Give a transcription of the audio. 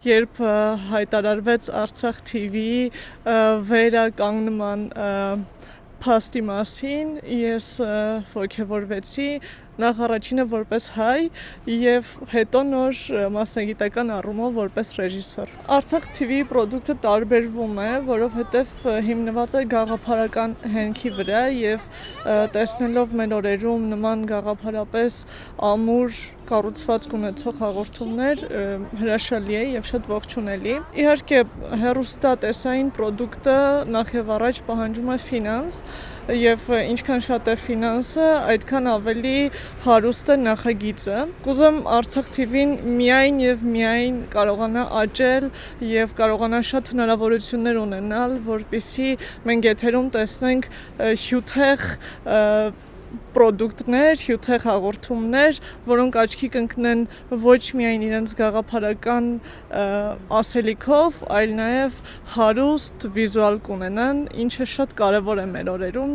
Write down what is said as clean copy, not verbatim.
Երբ հայտարարվեց Արցախ TV-ի վերականգնման փաստի մասին, ես ոգևորվեցի նախ առաջինը որպես հայ եւ հետո նոր մասնագիտական առումով որպես ռեժիսոր։ Արցախ TV-ի պրոդուկտը տարբերվում է, որովհետեւ հիմնված է գաղափարական հենքի վրա եւ տեսնելով մեր օրերում նման գաղափարապես ամուր կառուցվածք ունեցող հաղորդումներ հրաշալի է եւ շատ ողջունելի։ Իհարկե հեռուստատեսային պրոդուկտը նախ եւ առաջ պահանջում է ֆինանս եւ ինչքան շատ է ֆինանսը, այդքան ավելի հարուստ է նախագիծը։ Կուզեմ Արցախ TV-ն միայն եւ միայն կարողանա աճել եւ կարողանա շատ հնարավորություններ ունենալ, որպեսզի մենք եթերում տեսնենք հյութեղ պրոդուկտներ, հյութեղ հաղորդումներ, որոնք աչքի կընկնեն ոչ միայն իրենց գաղափարական ասելիքով, այլ նաև հարուստ վիզուալ կունենան, ինչը շատ կարևոր է մեր օրերում։